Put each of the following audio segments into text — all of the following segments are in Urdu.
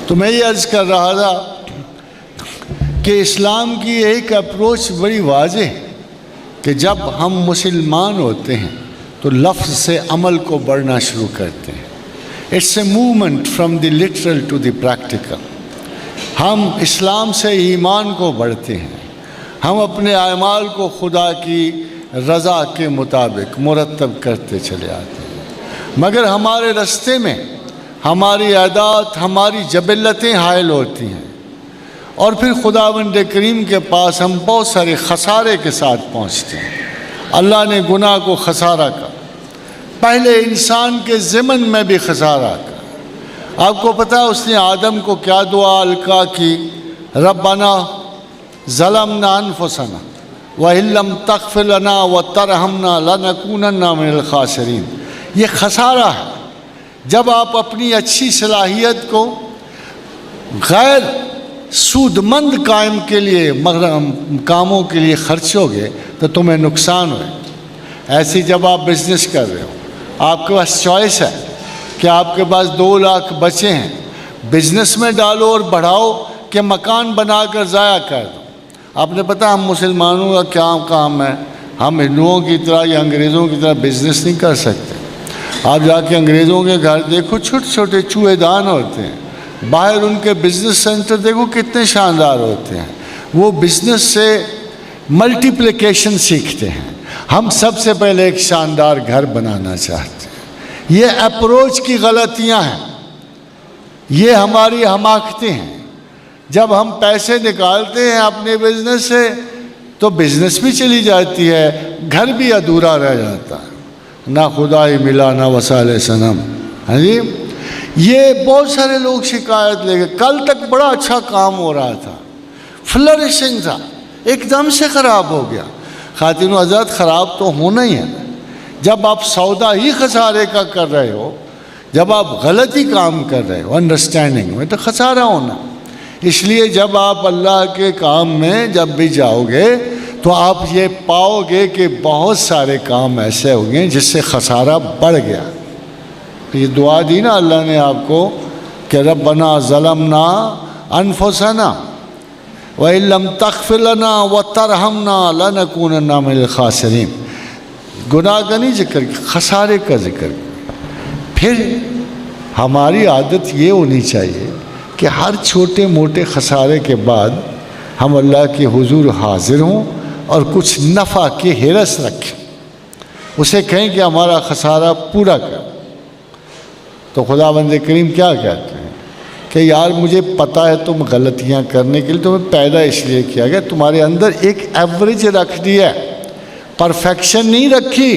تو میں یہ عرض کر رہا تھا کہ اسلام کی ایک اپروچ بڑی واضح ہے کہ جب ہم مسلمان ہوتے ہیں تو لفظ سے عمل کو بڑھنا شروع کرتے ہیں. It's a movement from the literal to the practical. ہم اسلام سے ایمان کو بڑھتے ہیں, ہم اپنے اعمال کو خدا کی رضا کے مطابق مرتب کرتے چلے آتے ہیں, مگر ہمارے راستے میں ہماری عادات, ہماری جبلتیں حائل ہوتی ہیں, اور پھر خداوند کریم کے پاس ہم بہت سارے خسارے کے ساتھ پہنچتے ہیں. اللہ نے گناہ کو خسارہ کہا, پہلے انسان کے ضمن میں بھی خسارہ کہا. آپ کو پتہ اس نے آدم کو کیا دعا القا کی؟ ربنا ظلمنا انفسنا وَإِن لَّمْ تَغْفِرْ لَنَا وَتَرْحَمْنَا لَنَكُونَنَّ مِنَ الْخَاسِرِينَ. یہ خسارہ ہے جب آپ اپنی اچھی صلاحیت کو غیر سود مند کاموں کے لیے خرچو گے تو تمہیں نقصان ہوئے. ایسی جب آپ بزنس کر رہے ہو, آپ کے پاس چوائس ہے کہ آپ کے پاس 2 لاکھ بچے ہیں, بزنس میں ڈالو اور بڑھاؤ کہ مکان بنا کر ضائع کر دو. آپ نے پتہ ہم مسلمانوں کا کیا کام ہے, ہم ہندوؤں کی طرح یا انگریزوں کی طرح بزنس نہیں کر سکتے. آپ جا کے انگریزوں کے گھر دیکھو, چھوٹے چھوٹے چوہے دان ہوتے ہیں, باہر ان کے بزنس سینٹر دیکھو کتنے شاندار ہوتے ہیں. وہ بزنس سے ملٹیپلیکیشن سیکھتے ہیں. ہم سب سے پہلے ایک شاندار گھر بنانا چاہتے ہیں. یہ اپروچ کی غلطیاں ہیں, یہ ہماری حماقتیں ہیں. جب ہم پیسے نکالتے ہیں اپنے بزنس سے تو بزنس بھی چلی جاتی ہے, گھر بھی ادھورا رہ جاتا ہے. نہ خدا ہی ملا نہ وسال صنم. ہاں جی, یہ بہت سارے لوگ شکایت لے گئے. کل تک بڑا اچھا کام ہو رہا تھا, فلرشنگ تھا, ایک دم سے خراب ہو گیا. خواتین و حضرات, خراب تو ہونا ہی ہے. جب آپ سودا ہی خسارے کا کر رہے ہو, جب آپ غلطی کام کر رہے ہو انڈرسٹینڈنگ میں, تو خسارہ ہونا. اس لیے جب آپ اللہ کے کام میں جب بھی جاؤ گے تو آپ یہ پاؤ گے کہ بہت سارے کام ایسے ہو گئے جس سے خسارہ بڑھ گیا. یہ دعا دی نا اللہ نے آپ کو کہ ربنا ظلمنا انفسنا وَإِن لَّمْ تَغْفِرْ لَنَا وَتَرْحَمْنَا لَنَكُونَنَّ مِنَ الْخَاسِرِينَ. گناہ کا نہیں ذکر کیا, خسارے کا ذکر کیا. پھر ہماری عادت یہ ہونی چاہیے کہ ہر چھوٹے موٹے خسارے کے بعد ہم اللہ کے حضور حاضر ہوں اور کچھ نفع کی ہرس رکھیں, اسے کہیں کہ ہمارا خسارہ پورا کر. تو خداوند کریم کیا کہتے ہیں کہ یار مجھے پتہ ہے تم غلطیاں کرنے کے لیے تمہیں پیدا اس لیے کیا گیا, تمہارے اندر ایک ایوریج رکھ دیا ہے, پرفیکشن نہیں رکھی.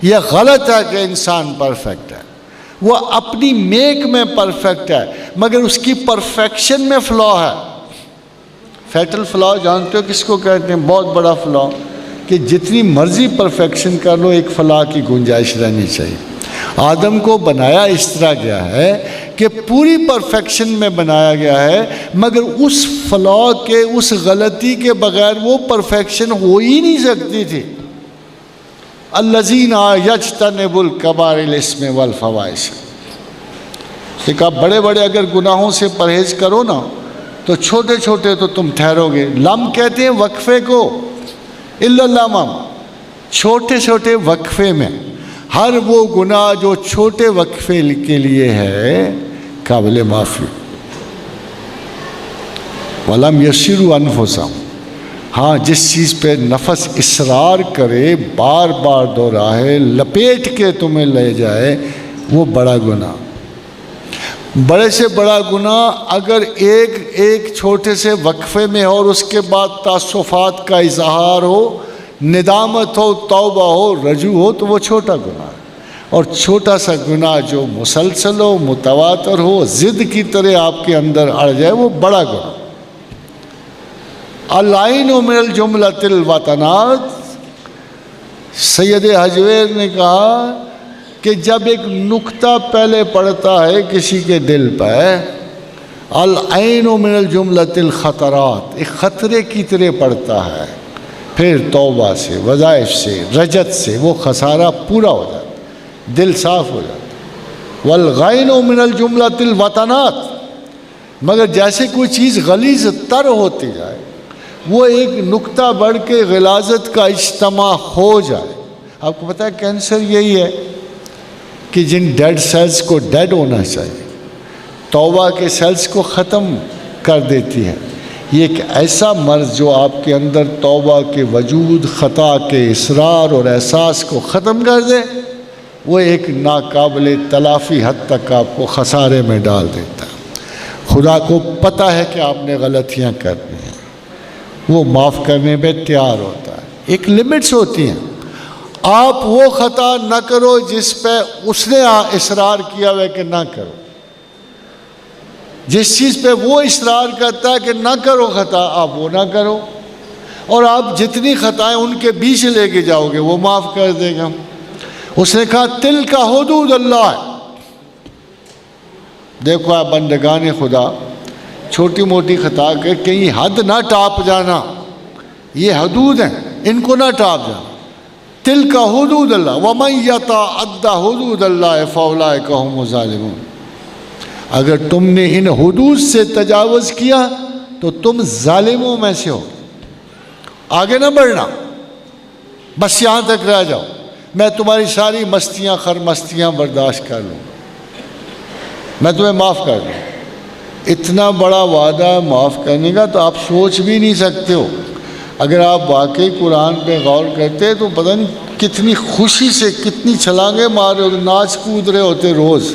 یہ غلط ہے کہ انسان پرفیکٹ ہے, وہ اپنی میک میں پرفیکٹ ہے مگر اس کی پرفیکشن میں فلا ہے. فیٹل فلا جانتے ہو کس کو کہتے ہیں؟ بہت بڑا فلا, کہ جتنی مرضی پرفیکشن کر لو ایک فلا کی گنجائش رہنی چاہیے. آدم کو بنایا اس طرح گیا ہے کہ پوری پرفیکشن میں بنایا گیا ہے, مگر اس فلا کے, اس غلطی کے بغیر وہ پرفیکشن ہو ہی نہیں سکتی تھی. الذین یجتنبوا الکبائر الاسم والفواحش. دیکھا, بڑے بڑے اگر گناہوں سے پرہیز کرو نا تو چھوٹے چھوٹے تو تم ٹھہرو گے. لم کہتے ہیں وقفے کو, الا اللمم, چھوٹے چھوٹے وقفے میں. ہر وہ گناہ جو چھوٹے وقفے کے لیے ہے قابل معافی. وَلَمْ يَسِرُوا أَنفُسَهُمْ. ہاں, جس چیز پہ نفس اصرار کرے, بار بار دہرائے, لپیٹ کے تمہیں لے جائے, وہ بڑا گناہ. بڑے سے بڑا گناہ اگر ایک چھوٹے سے وقفے میں ہو اور اس کے بعد تعصفات کا اظہار ہو, ندامت ہو, توبہ ہو, رجوع ہو, تو وہ چھوٹا گناہ ہے. اور چھوٹا سا گناہ جو مسلسل ہو, متواتر ہو, ضد کی طرح آپ کے اندر اڑ جائے, وہ بڑا گناہ. العین من الجملۃ الوطنات. سید حجویر نے کہا کہ جب ایک نقطہ پہلے پڑتا ہے کسی کے دل پہ, العین من الجملۃ الخطرات, ایک خطرے کی طرح پڑتا ہے, پھر توبہ سے, وظائف سے, رجت سے وہ خسارہ پورا ہو جاتا, دل صاف ہو جاتا. والغین من الجملۃ الوطنات. مگر جیسے کوئی چیز غلیظ تر ہوتی جائے، وہ ایک نقطہ بڑھ کے غلاظت کا اجتماع ہو جائے۔ آپ کو پتہ ہے کینسر یہی ہے کہ جن ڈیڈ سیلز کو ڈیڈ ہونا چاہیے، توبہ کے سیلز کو ختم کر دیتی ہے۔ یہ ایک ایسا مرض جو آپ کے اندر توبہ کے وجود، خطا کے اصرار اور احساس کو ختم کر دے، وہ ایک ناقابل تلافی حد تک آپ کو خسارے میں ڈال دیتا ہے۔ خدا کو پتہ ہے کہ آپ نے غلطیاں کرنی ہیں، وہ معاف کرنے میں تیار ہوتا ہے۔ ایک لمٹس ہوتی ہیں۔ آپ وہ خطا نہ کرو جس پہ اس نے اصرار کیا ہوا ہے کہ نہ کرو۔ جس چیز پہ وہ اصرار کرتا ہے کہ نہ کرو خطا، آپ وہ نہ کرو، اور آپ جتنی خطائیں ان کے بیچ لے کے جاؤ گے وہ معاف کر دے گا۔ اس نے کہا تل کا حدود اللہ ہے۔ دیکھو آپ بندگان خدا، چھوٹی موٹی خطا کر کہیں حد نہ ٹاپ جانا، یہ حدود ہیں، ان کو نہ ٹاپ جانا۔ تل کا حدود اللہ ومن یتعد حدود اللہ فاولئک هم الظالمون۔ اگر تم نے ان حدود سے تجاوز کیا تو تم ظالموں میں سے ہو۔ آگے نہ بڑھنا، بس یہاں تک رہ جاؤ، میں تمہاری ساری مستیاں خرمستیاں برداشت کر لوں، میں تمہیں معاف کر دوں۔ اتنا بڑا وعدہ ہے معاف کرنے کا، تو آپ سوچ بھی نہیں سکتے ہو۔ اگر آپ واقعی قرآن پہ غور کرتے تو پتہ نہیں کتنی خوشی سے کتنی چھلانگیں مار رہے ہوتے، ناچ کود رہے ہوتے روز۔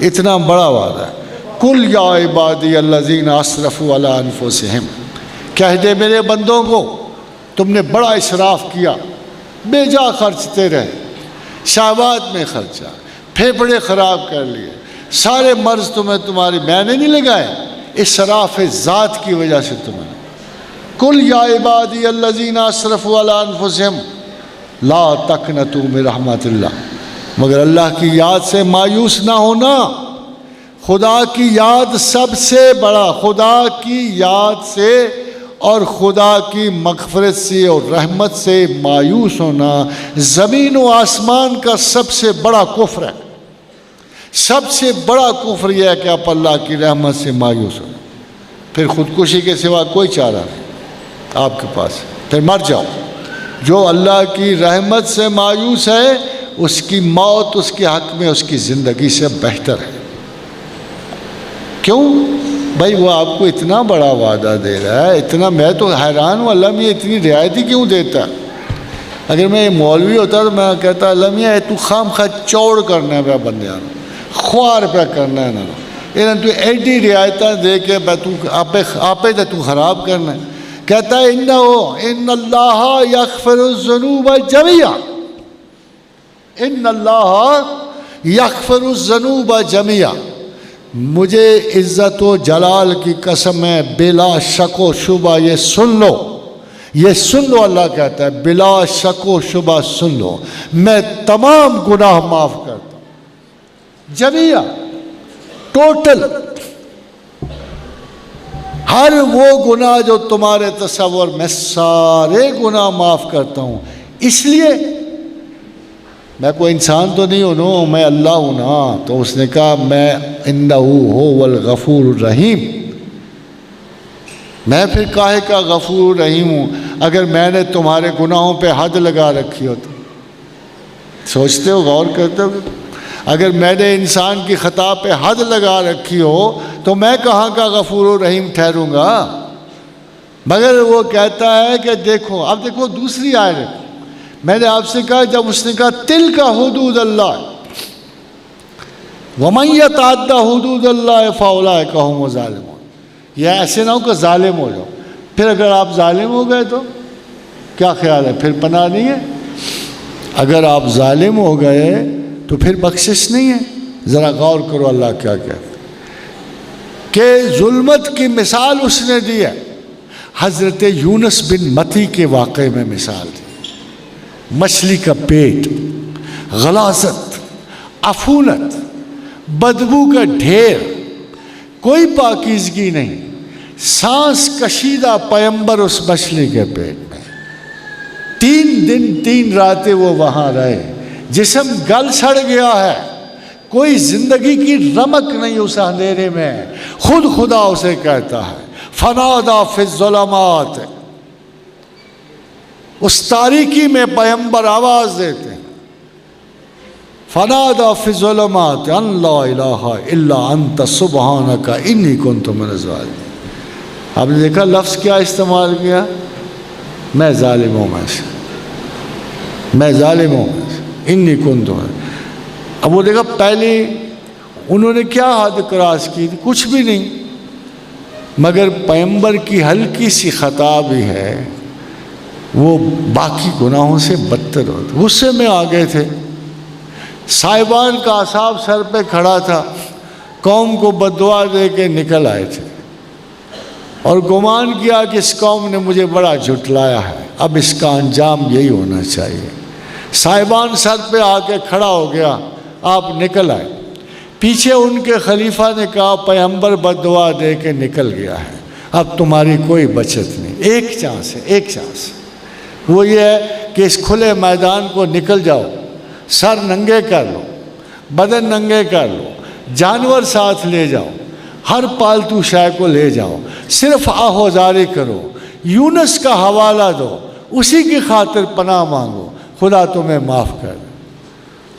اتنا بڑا وعدہ ہے۔ قل یا عبادی الذین اسرفوا علی انفسہم، کہہ دے میرے بندوں کو تم نے بڑا اسراف کیا، بے جا خرچتے رہے، شہوات میں خرچہ، پھیپھڑے خراب کر لیے، سارے مرض میں نے نہیں لگائے، اسراف ذات کی وجہ سے تمہیں۔ قل یا عبادی الذین اسرفوا علی انفسہم لا تقنطوا من رحمت اللہ، مگر اللہ کی یاد سے مایوس نہ ہونا۔ خدا کی یاد سب سے بڑا، خدا کی یاد سے اور خدا کی مغفرت سے اور رحمت سے مایوس ہونا زمین و آسمان کا سب سے بڑا کفر ہے۔ سب سے بڑا کفر یہ ہے کہ آپ اللہ کی رحمت سے مایوس ہو، پھر خودکشی کے سوا کوئی چارہ نہیں آپ کے پاس، پھر مر جاؤ۔ جو اللہ کی رحمت سے مایوس ہے اس کی موت اس کے حق میں اس کی زندگی سے بہتر ہے۔ کیوں بھائی؟ وہ آپ کو اتنا بڑا وعدہ دے رہا ہے، اتنا، میں تو حیران ہوں اللہ میاں اتنی رعایتی کیوں دیتا ہے۔ اگر میں مولوی ہوتا تو میں کہتا اللہ میاں تو خام خواہ چوڑ کرنا ہے پہ بندیاں خوار پہ کرنا ہے نا، انہوں تو ایڈی رعایتیں دے کے آپے تو خراب کرنا ہے۔ کہتا ہے ان اللہ یغفر الذنوب جميعا، ان اللہ یغفر الذنوب جميعا، مجھے عزت و جلال کی قسم ہے بلا شک و شبہ یہ سن لو، یہ سن لو، اللہ کہتا ہے بلا شک و شبہ سن لو، میں تمام گناہ معاف کرتا ہوں، جميعا، ٹوٹل، ہر وہ گناہ جو تمہارے تصور میں، سارے گناہ معاف کرتا ہوں۔ اس لیے میں کوئی انسان تو نہیں ہوں نا، میں اللہ ہوں نا۔ تو اس نے کہا میں انہ هو الغفور الرحیم، میں پھر کاہے کا غفور الرحیم ہوں اگر میں نے تمہارے گناہوں پہ حد لگا رکھی ہو تو؟ سوچتے ہو، غور کرتے ہو؟ اگر میں نے انسان کی خطا پہ حد لگا رکھی ہو تو میں کہاں کا غفور الرحیم ٹھہروں گا؟ مگر وہ کہتا ہے کہ دیکھو، اب دیکھو دوسری آیت، میں نے آپ سے کہا جب اس نے کہا تلک حدود اللہ ومن یتعد حدود اللہ فاولئک هم الظالمون، یہ ایسے نہ ہو کہ ظالم ہو جاؤ، پھر اگر آپ ظالم ہو گئے تو کیا خیال ہے؟ پھر پناہ نہیں ہے۔ اگر آپ ظالم ہو گئے تو پھر بخشش نہیں ہے۔ ذرا غور کرو اللہ کیا کہتا کہ ظلمت کی مثال اس نے دی ہے، حضرت یونس بن متی کے واقعے میں مثال دی۔ مچھلی کا پیٹ، غلاظت، عفونت، بدبو کا ڈھیر، کوئی پاکیزگی نہیں، سانس کشیدہ پیمبر اس مچھلی کے پیٹ میں، 3 دن 3 راتیں وہ وہاں رہے، جسم گل سڑ گیا ہے، کوئی زندگی کی رمق نہیں اس اندھیرے میں، خود خدا اسے کہتا ہے فنادا فی الظلمات، اس تاریکی میں پیغمبر آواز دیتے ہیں فنادا فی الظلمات ان لا الہ الا انت سبحانک انی کنت من الظالمین۔ آپ نے دیکھا لفظ کیا استعمال کیا؟ میں ظالموں میں سے، میں ظالموں میں سے، انی کنت من۔ اب وہ دیکھا پہلے انہوں نے کیا حد کراس کی تھی؟ کچھ بھی نہیں، مگر پیغمبر کی ہلکی سی خطا بھی ہے وہ باقی گناہوں سے بدتر ہوتا۔ غصے میں آ گئے تھے، صاحبان کا اعصاب سر پہ کھڑا تھا، قوم کو بددعا دے کے نکل آئے تھے اور گمان کیا کہ اس قوم نے مجھے بڑا جھٹلایا ہے، اب اس کا انجام یہی ہونا چاہیے۔ صاحبان سر پہ آ کے کھڑا ہو گیا، آپ نکل آئے۔ پیچھے ان کے خلیفہ نے کہا پیغمبر بددعا دے کے نکل گیا ہے، اب تمہاری کوئی بچت نہیں، ایک چانس ہے، ایک چانس۔ وہ یہ ہے کہ اس کھلے میدان کو نکل جاؤ، سر ننگے کر لو، بدن ننگے کر لو، جانور ساتھ لے جاؤ، ہر پالتو شے کو لے جاؤ، صرف آہوزاری کرو، یونس کا حوالہ دو، اسی کی خاطر پناہ مانگو، خدا تمہیں معاف کر دے۔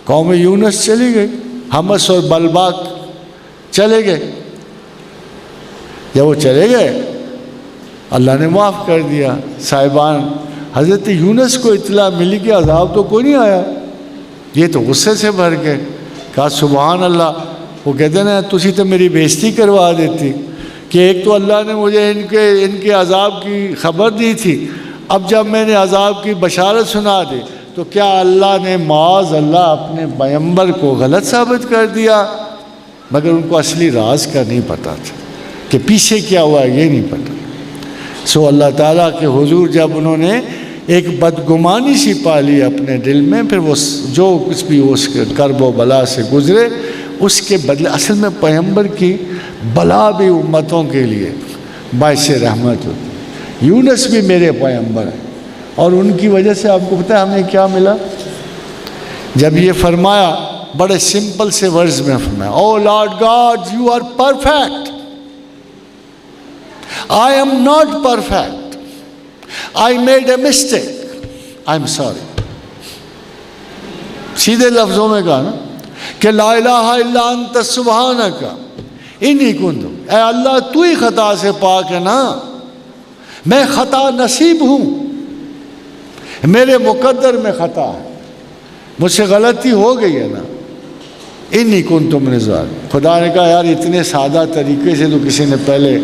قوم یونس چلی گئی، حمص اور بلباک چلے گئے۔ جب وہ چلے گئے اللہ نے معاف کر دیا۔ صاحبان حضرت یونس کو اطلاع ملی کہ عذاب تو کوئی نہیں آیا، یہ تو غصے سے بھر گئے، کہا سبحان اللہ۔ وہ کہتے ہیں تسی تو میری بےزتی کروا دیتی کہ ایک تو اللہ نے مجھے ان کے عذاب کی خبر دی تھی، اب جب میں نے عذاب کی بشارت سنا دی تو کیا اللہ نے معاذ اللہ اپنے پیغمبر کو غلط ثابت کر دیا؟ مگر ان کو اصلی راز کا نہیں پتہ تھا کہ پیچھے کیا ہوا ہے، یہ نہیں پتہ۔ سو اللہ تعالیٰ کے حضور جب انہوں نے ایک بدگمانی سی پالی اپنے دل میں، پھر وہ جو کچھ بھی اس کے کرب و بلا سے گزرے اس کے بدلے، اصل میں پیغمبر کی بلا بھی امتوں کے لیے باعث رحمت ہوتی۔ یونس بھی میرے پیغمبر ہیں اور ان کی وجہ سے آپ کو پتہ ہے ہمیں کیا ملا؟ جب یہ فرمایا بڑے سمپل سے ورڈز میں فرمایا O Lord God you are perfect, I am not perfect, I made a mistake, I am sorry۔ سیدھے لفظوں میں کہا نا کہ لا الہ الا انت سبحانک انی کنت، اے اللہ تو ہی خطا سے پاک ہے نا، میں خطا نصیب ہوں، میرے مقدر میں خطا ہے، مجھ سے غلطی ہو گئی ہے نا، انی کنت من الظالمین۔ خدا نے کہا یار اتنے سادہ طریقے سے تو کسی نے پہلے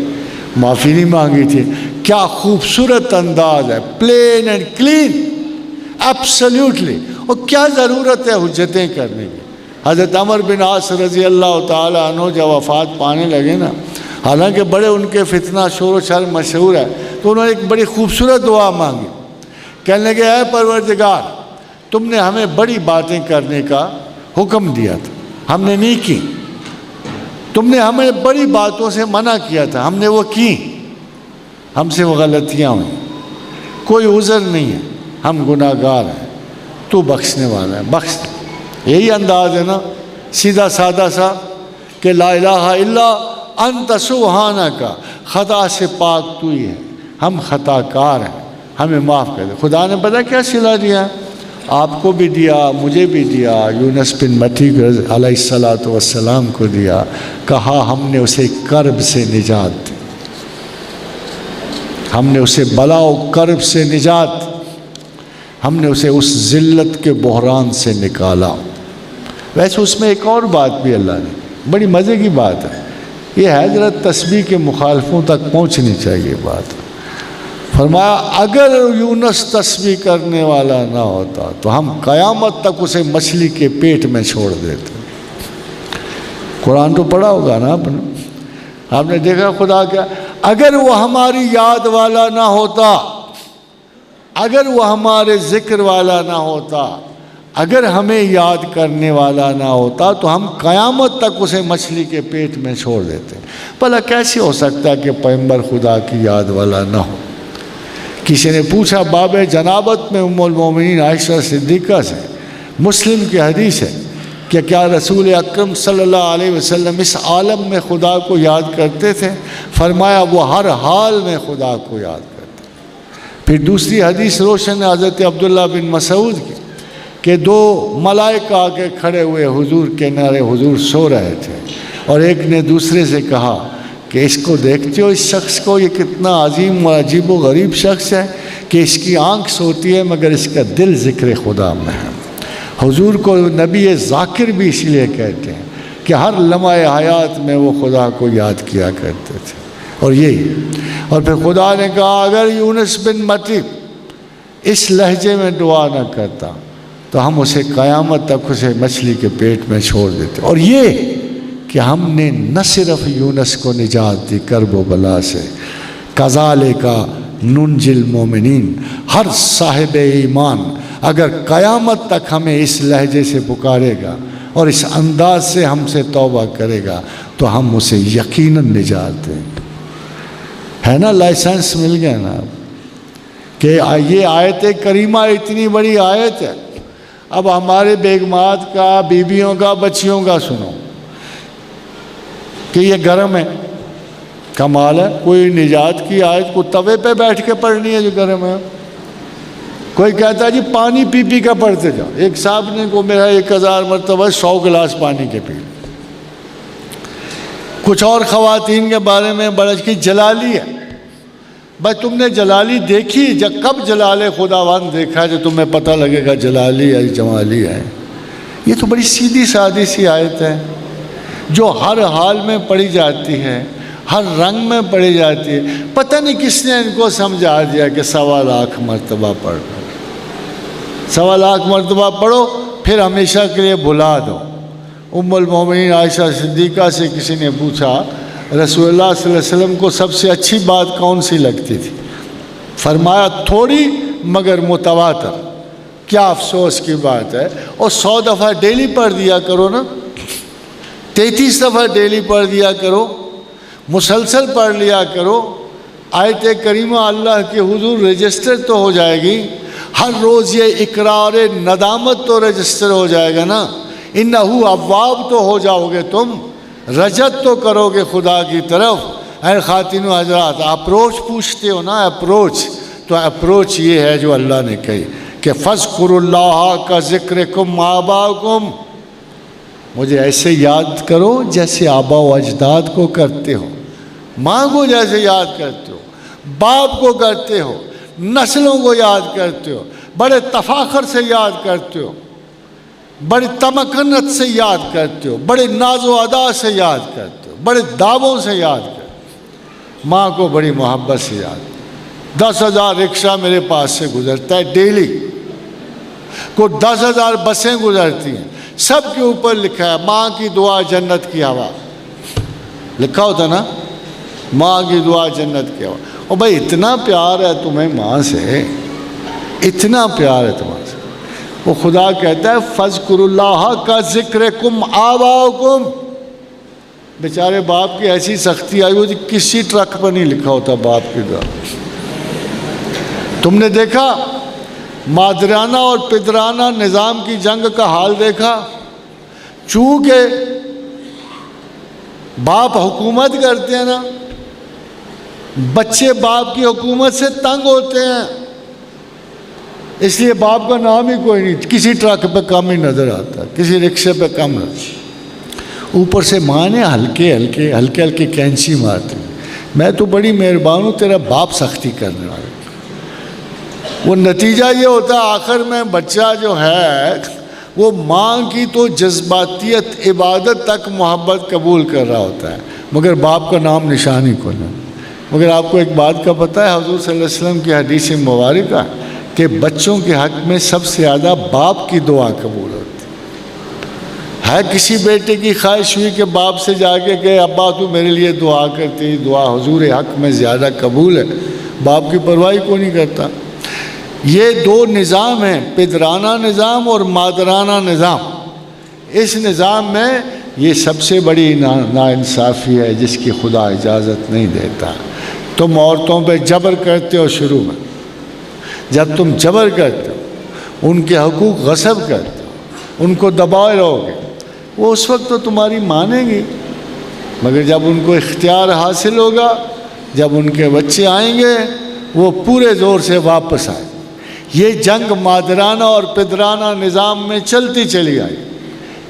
معافی نہیں مانگی تھی۔ کیا خوبصورت انداز ہے، پلین اینڈ کلین، ایبسلیوٹلی۔ اور کیا ضرورت ہے حجتیں کرنے کی؟ حضرت عمر بن عاص رضی اللہ تعالیٰ عنہ جب وفات پانے لگے نا، حالانکہ بڑے ان کے فتنہ شور و شر مشہور ہے، تو انہوں نے ایک بڑی خوبصورت دعا مانگی، کہنے لگے اے پروردگار تم نے ہمیں بڑی باتیں کرنے کا حکم دیا تھا، ہم نے نہیں کی، تم نے ہمیں بڑی باتوں سے منع کیا تھا، ہم نے وہ کی، ہم سے وہ غلطیاں ہوئیں، کوئی عذر نہیں ہے، ہم گناہ گار ہیں، تو بخشنے والا ہے، بخش۔ یہی انداز ہے نا سیدھا سادہ سا کہ لا الہ الا انت سبحانک، خطا سے پاک تو ہی ہے، ہم خطا کار ہیں، ہمیں معاف کر دے۔ خدا نے پتہ کیا صلہ دیا؟ آپ کو بھی دیا، مجھے بھی دیا، یونس بن متی علیہ السلام کو دیا، کہا ہم نے اسے کرب سے نجات دی، ہم نے اسے بلا و کرب سے نجات دی، ہم نے اسے اس ذلت کے بحران سے نکالا۔ ویسے اس میں ایک اور بات بھی اللہ نے، بڑی مزے کی بات ہے، یہ حضرت تسبیح کے مخالفوں تک پہنچنی چاہیے بات۔ فرمایا اگر یونس تسبیح کرنے والا نہ ہوتا تو ہم قیامت تک اسے مچھلی کے پیٹ میں چھوڑ دیتے۔ قرآن تو پڑھا ہوگا نا آپ نے دیکھا خدا کیا، اگر وہ ہماری یاد والا نہ ہوتا، اگر وہ ہمارے ذکر والا نہ ہوتا، اگر ہمیں یاد کرنے والا نہ ہوتا تو ہم قیامت تک اسے مچھلی کے پیٹ میں چھوڑ دیتے۔ بھلا کیسے ہو سکتا ہے کہ پیغمبر خدا کی یاد والا نہ ہو؟ کسی نے پوچھا باب جنابت میں ام المومنین عائشہ صدیقہ سے، مسلم کی حدیث ہے کہ کیا رسول اکرم صلی اللہ علیہ وسلم اس عالم میں خدا کو یاد کرتے تھے؟ فرمایا وہ ہر حال میں خدا کو یاد کرتے۔ پھر دوسری حدیث روشن ہے حضرت عبداللہ بن مسعود کی کہ دو ملائکہ آ کے کھڑے ہوئے حضور کے کنارے، حضور سو رہے تھے، اور ایک نے دوسرے سے کہا کہ اس کو دیکھتے ہو اس شخص کو، یہ کتنا عظیم و عجیب و غریب شخص ہے کہ اس کی آنکھ سوتی ہے مگر اس کا دل ذکر خدا میں ہے۔ حضور کو نبی ذاکر بھی اس لیے کہتے ہیں کہ ہر لمحہ حیات میں وہ خدا کو یاد کیا کرتے تھے۔ اور یہی، اور پھر خدا نے کہا اگر یونس بن متی اس لہجے میں دعا نہ کرتا تو ہم اسے قیامت تک اسے مچھلی کے پیٹ میں چھوڑ دیتے۔ اور یہ کہ ہم نے نہ صرف یونس کو نجات دی کرب و بلا سے، کذالک ننجی المومنین، ہر صاحب ایمان اگر قیامت تک ہمیں اس لہجے سے پکارے گا اور اس انداز سے ہم سے توبہ کرے گا تو ہم اسے یقیناً نجات دیں گے۔ ہے نا، لائسنس مل گیا نا کہ یہ آیت کریمہ اتنی بڑی آیت ہے۔ اب ہمارے بیگمات کا، بیویوں کا، بچیوں کا سنو کہ یہ گرم ہے، کمال ہے، کوئی نجات کی آیت کو توے پہ بیٹھ کے پڑھنی ہے جو گرم ہے۔ کوئی کہتا ہے جی پانی پی پی کا پڑھتے جاؤ۔ ایک صاحب نے کو میرا 1000 مرتبہ 100 گلاس پانی کے پی۔ کچھ اور خواتین کے بارے میں برج کی جلالی ہے، بھائی تم نے جلالی دیکھی؟ جب کب جلال خداوند دیکھا جو تمہیں پتہ لگے گا جلالی ہے جمالی ہے؟ یہ تو بڑی سیدھی سادی سی آیت ہے جو ہر حال میں پڑھی جاتی ہے، ہر رنگ میں پڑھی جاتی ہے۔ پتہ نہیں کس نے ان کو سمجھا دیا کہ 1.25 لاکھ مرتبہ پڑھ لو، 1.25 لاکھ مرتبہ پڑھو پھر ہمیشہ کے لیے بھلا دو۔ ام المومنین عائشہ صدیقہ سے کسی نے پوچھا رسول اللہ صلی اللہ علیہ وسلم کو سب سے اچھی بات کون سی لگتی تھی؟ فرمایا تھوڑی مگر متواتر۔ کیا افسوس کی بات ہے، اور 100 دفعہ ڈیلی پڑھ دیا کرو نا، 33 دفعہ ڈیلی پڑھ دیا کرو، مسلسل پڑھ لیا کرو۔ آیت کریمہ اللہ کے حضور رجسٹر تو ہو جائے گی، ہر روز یہ اقرار ندامت تو رجسٹر ہو جائے گا نا۔ انہ اواب تو ہو جاؤ گے تم، رجت تو کرو گے خدا کی طرف۔ اے خواتین و حضرات، اپروچ پوچھتے ہو نا، اپروچ، تو اپروچ یہ ہے جو اللہ نے کہی کہ فَاذْكُرُوا اللَّهَ كَذِكْرِكُمْ آبَاءَكُمْ، مجھے ایسے یاد کرو جیسے آبا و اجداد کو کرتے ہو، ماں کو جیسے یاد کرتے ہو، باپ کو کرتے ہو، نسلوں کو یاد کرتے ہو، بڑے تفاخر سے یاد کرتے ہو، بڑی تمکنت سے یاد کرتے ہو، بڑے ناز و ادا سے یاد کرتے ہو، بڑے دعووں سے یاد کرتے ہو، ماں کو بڑی محبت سے یاد۔ 10,000 رکشہ میرے پاس سے گزرتا ہے ڈیلی، کوئی 10,000 بسیں گزرتی ہیں، سب کے اوپر لکھا ہے ماں کی دعا جنت کی ہوا، لکھا ہوتا نا، ماں کی دعا جنت کی ہوا۔ اور بھائی اتنا پیار ہے تمہیں ماں سے، اتنا پیار ہے تمہیں سے، وہ خدا کہتا ہے فَاذْكُرُوا اللَّهَ كَذِكْرِكُمْ آبَاءَكُمْ۔ بیچارے باپ کی ایسی سختی آئی ہوئی، کسی ٹرک پر نہیں لکھا ہوتا باپ کی دعا۔ تم نے دیکھا مادرانہ اور پدرانہ نظام کی جنگ کا حال دیکھا، چونکہ باپ حکومت کرتے ہیں نا، بچے باپ کی حکومت سے تنگ ہوتے ہیں، اس لیے باپ کا نام ہی کوئی نہیں، کسی ٹرک پہ کم ہی نظر آتا، کسی رکشے پہ کم نظر۔ اوپر سے ماں نے ہلکے ہلکے کینچی مارتی، میں تو بڑی مہربان ہوں، تیرا باپ سختی کرنے والا۔ وہ نتیجہ یہ ہوتا ہے آخر میں بچہ جو ہے وہ ماں کی تو جذباتیت عبادت تک محبت قبول کر رہا ہوتا ہے، مگر باپ کا نام نشان ہی کوئی نہیں۔ مگر آپ کو ایک بات کا پتہ ہے، حضور صلی اللہ علیہ وسلم کی حدیث مبارکہ کہ بچوں کے حق میں سب سے زیادہ باپ کی دعا قبول ہوتی ہے۔ کسی بیٹے کی خواہش ہوئی کہ باپ سے جا کے کہ ابا تو میرے لیے دعا کرتی، دعا حضور حق میں زیادہ قبول ہے، باپ کی پرواہ کو نہیں کرتا۔ یہ دو نظام ہیں، پدرانہ نظام اور مادرانہ نظام۔ اس نظام میں یہ سب سے بڑی ناانصافی ہے جس کی خدا اجازت نہیں دیتا۔ تم عورتوں پہ جبر کرتے ہو، شروع میں جب تم جبر کرتے ہو، ان کے حقوق غصب کرتے ہو، ان کو دبائے رہو گے، وہ اس وقت تو تمہاری مانیں گی، مگر جب ان کو اختیار حاصل ہوگا، جب ان کے بچے آئیں گے، وہ پورے زور سے واپس آئیں۔ یہ جنگ مادرانہ اور پدرانہ نظام میں چلتی چلی آئی،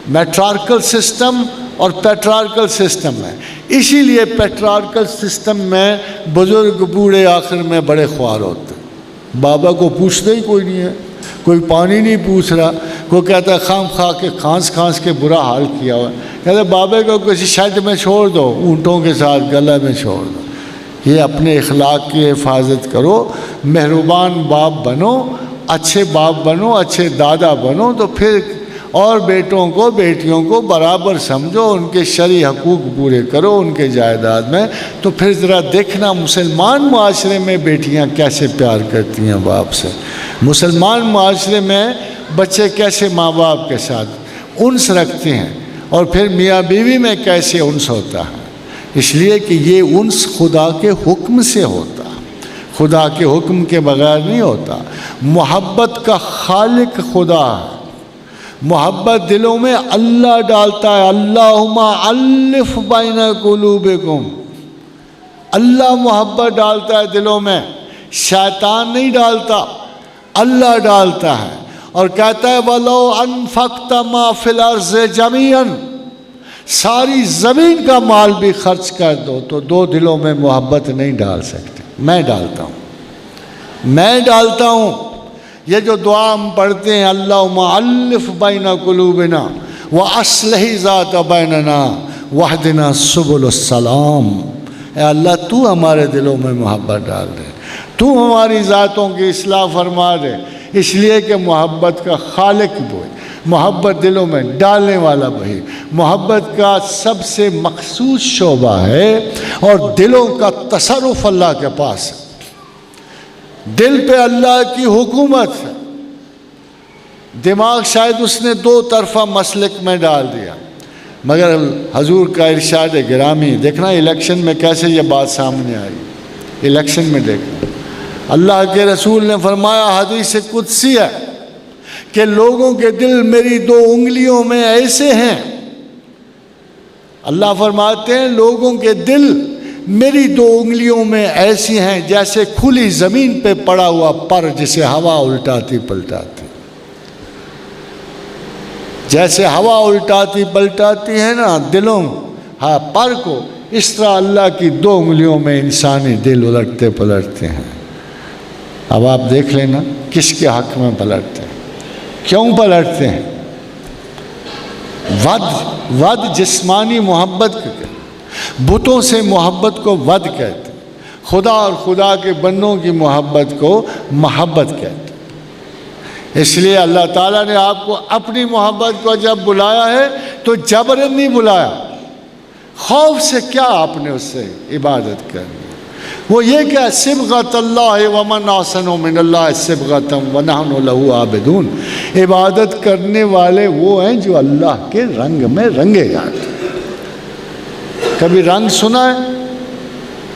میٹرارکل سسٹم اور پیٹرارکل سسٹم ہے۔ اسی لیے پیٹرارکل سسٹم میں بزرگ بوڑھے آخر میں بڑے خوار ہوتے ہیں، بابا کو پوچھتا ہی کوئی نہیں ہے، کوئی پانی نہیں پوچھ رہا، کوئی کہتا ہے خام خواہ کے کھانس کے برا حال کیا ہوا ہے، کہتا ہے بابے کو کسی شیڈ میں چھوڑ دو، اونٹوں کے ساتھ گلہ میں چھوڑ دو۔ یہ اپنے اخلاق کی حفاظت کرو، مہربان باپ بنو، اچھے باپ بنو، اچھے دادا بنو، تو پھر اور بیٹوں کو بیٹیوں کو برابر سمجھو، ان کے شرعی حقوق پورے کرو ان کے جائیداد میں، تو پھر ذرا دیکھنا مسلمان معاشرے میں بیٹیاں کیسے پیار کرتی ہیں باپ سے، مسلمان معاشرے میں بچے کیسے ماں باپ کے ساتھ انس رکھتے ہیں، اور پھر میاں بیوی میں کیسے انس ہوتا ہے۔ اس لیے کہ یہ انس خدا کے حکم سے ہوتا، خدا کے حکم کے بغیر نہیں ہوتا۔ محبت کا خالق خدا ہے، محبت دلوں میں اللہ ڈالتا ہے، اللہم الف بین قلوبکم، اللہ محبت ڈالتا ہے دلوں میں، شیطان نہیں ڈالتا، اللہ ڈالتا ہے، اور کہتا ہے وَلَوْ أَنفَقْتَ مَا فِي الْأَرْضِ جَمِيعًا، ساری زمین کا مال بھی خرچ کر دو تو دو دلوں میں محبت نہیں ڈال سکتے، میں ڈالتا ہوں، میں ڈالتا ہوں۔ یہ جو دعا ہم پڑھتے ہیں اللہم الف بین قلوبنا واصلح ذات بیننا واہدنا سبل السلام، اے اللہ تو ہمارے دلوں میں محبت ڈال دے، تو ہماری ذاتوں کی اصلاح فرما دے، اس لیے کہ محبت کا خالق وہی، محبت دلوں میں ڈالنے والا وہی، محبت کا سب سے مخصوص شعبہ ہے، اور دلوں کا تصرف اللہ کے پاس ہے، دل پہ اللہ کی حکومت ہے۔ دماغ شاید اس نے دو طرفہ مسلک میں ڈال دیا، مگر حضور کا ارشاد گرامی، دیکھنا الیکشن میں کیسے یہ بات سامنے آئی، الیکشن میں دیکھنا اللہ کے رسول نے فرمایا، حدیث قدسی ہے کہ لوگوں کے دل میری دو انگلیوں میں ایسے ہیں، اللہ فرماتے ہیں لوگوں کے دل میری دو انگلیوں میں ایسی ہیں جیسے کھلی زمین پہ پڑا ہوا پر جسے ہوا الٹاتی پلٹاتی، جیسے ہوا الٹاتی پلٹاتی ہے نا دلوں ہاں پر کو، اس طرح اللہ کی دو انگلیوں میں انسانی دل الٹتے پلٹتے ہیں۔ اب آپ دیکھ لینا کس کے حق میں پلٹتے ہیں، کیوں پلٹتے ہیں؟ ود جسمانی محبت کو کہتے ہیں، بتوں سے محبت کو ود کہتے ہیں، خدا اور خدا کے بندوں کی محبت کو محبت کہتے ہیں۔ اس لیے اللہ تعالیٰ نے آپ کو اپنی محبت کو جب بلایا ہے تو جبرن نہیں بلایا، خوف سے کیا آپ نے اس سے عبادت کرنی، وہ یہ کہ صبغۃ اللہ ومن احسن من اللہ صبغۃ ونحن لہ عابدون، عبادت کرنے والے وہ ہیں جو اللہ کے رنگ میں رنگے جاتے ہیں۔ کبھی رنگ سنا ہے؟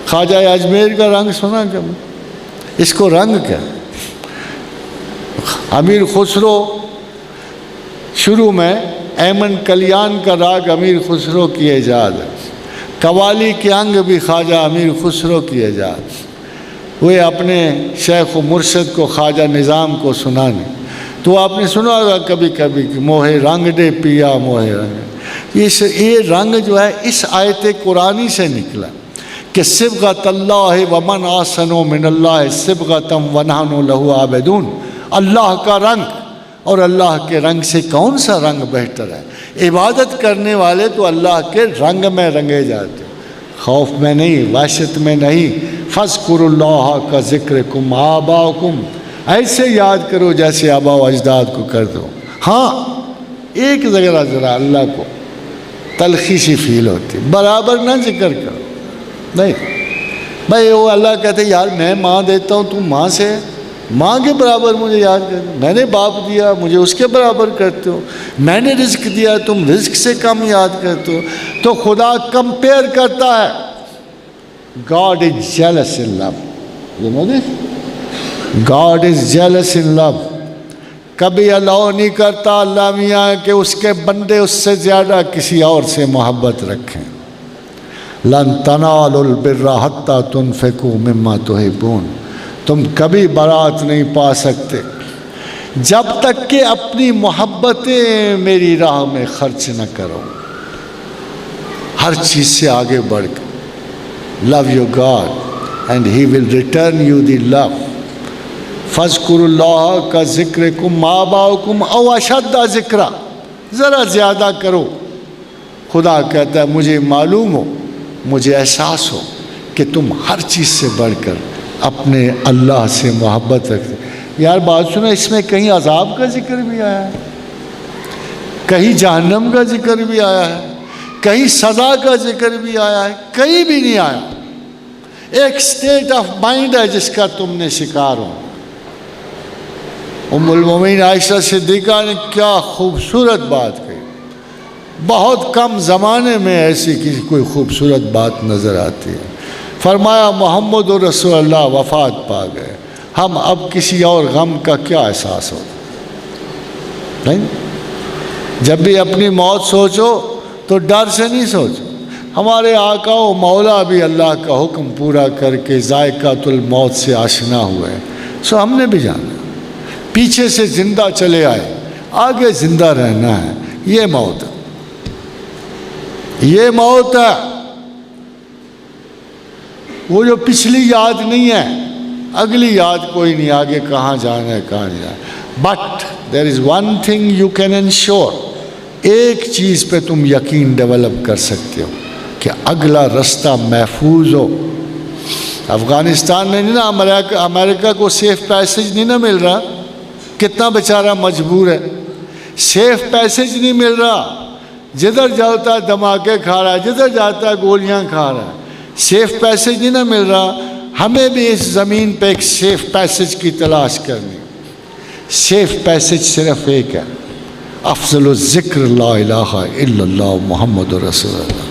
خواجہ اجمیر کا رنگ سنا کبھی؟ اس کو رنگ کیا؟ امیر خسرو شروع میں ایمن کلیان کا راگ امیر خسرو کی ایجاد ہے، قوالی کے انگ بھی خواجہ امیر خسرو کی ایجاد، وہ اپنے شیخ و مرشد کو خواجہ نظام کو سنانے، تو آپ نے سنا ہوگا کبھی کبھی کہ موہے رنگ دے پیا موہے رنگ، یہ رنگ جو ہے اس آیت قرآنی سے نکلا کہ صبغۃ اللہ ومن احسن من اللہ صبغۃ ونحن لہ عابدون، اللہ کا رنگ، اور اللہ کے رنگ سے کون سا رنگ بہتر ہے؟ عبادت کرنے والے تو اللہ کے رنگ میں رنگے جاتے، خوف میں نہیں، وحشت میں نہیں۔ فاذکروا اللہ کا ذکرکم آباءکم، ایسے یاد کرو جیسے آباء و اجداد کو کر دو۔ ہاں ایک ذرا اللہ کو تلخی سی فیل ہوتی، برابر نہ ذکر کرو، نہیں بھائی وہ اللہ کہتے یار میں ماں دیتا ہوں تم ماں سے، ماں کے برابر مجھے یاد کرتے، میں نے باپ دیا مجھے اس کے برابر کرتے ہو، میں نے رزق دیا تم رزق سے کم یاد کرتے ہو، تو خدا کمپیئر کرتا ہے۔ God is jealous in love, you know this? God is jealous in love. کبھی الاؤ نہیں کرتا اللہ میاں کہ اس کے بندے اس سے زیادہ کسی اور سے محبت رکھیں. لن تنالوا البر حتی تنفقوا مما تحبون. تم کبھی برات نہیں پا سکتے جب تک کہ اپنی محبتیں میری راہ میں خرچ نہ کرو. ہر چیز سے آگے بڑھ کر love your God and he will return you the love. فَاذْكُرُوا اللَّهَ كَذِكْرِكُمْ آبَاءَكُمْ أَوْ أَشَدَّ ذِكْرًا. ذرا زیادہ کرو. خدا کہتا ہے مجھے معلوم ہو، مجھے احساس ہو کہ تم ہر چیز سے بڑھ کر اپنے اللہ سے محبت رکھتے. یار بات سنو، اس میں کہیں عذاب کا ذکر بھی آیا ہے، کہیں جہنم کا ذکر بھی آیا ہے، کہیں سزا کا ذکر بھی آیا ہے؟ کہیں بھی نہیں آیا. ایک سٹیٹ آف مائنڈ ہے جس کا تم نے شکار ہو. ام المومنین عائشہ صدیقہ نے کیا خوبصورت بات کہی. بہت کم زمانے میں ایسی کسی کوئی خوبصورت بات نظر آتی ہے. فرمایا محمد رسول اللہ وفات پا گئے، ہم اب کسی اور غم کا کیا احساس ہوتا؟ نہیں، جب بھی اپنی موت سوچو تو ڈر سے نہیں سوچو. ہمارے آقا و مولا بھی اللہ کا حکم پورا کر کے ذائقۃ الموت سے آشنا ہوئے، سو ہم نے بھی جانا. پیچھے سے زندہ چلے آئے، آگے زندہ رہنا ہے. یہ موت ہے، یہ موت ہے. وہ جو پچھلی یاد نہیں ہے، اگلی یاد کوئی نہیں، آگے کہاں جانا ہے کہاں نہیں جانا. But there is one thing you can ensure. ایک چیز پہ تم یقین ڈیولپ کر سکتے ہو کہ اگلا رستہ محفوظ ہو. افغانستان میں نہیں نا، امریکہ کو سیف پیسج نہیں نا مل رہا. کتنا بیچارہ مجبور ہے، سیف پیسج نہیں مل رہا. جدھر جاتا ہے دھماکے کھا رہا ہے، جدھر جاتا ہے گولیاں کھا رہا ہے. سیف پیسج نہیں نا مل رہا. ہمیں بھی اس زمین پہ ایک سیف پیسج کی تلاش کرنی. سیف پیسج صرف ایک ہے، افضل الذکر لا الہ الا اللہ محمد رسول اللہ.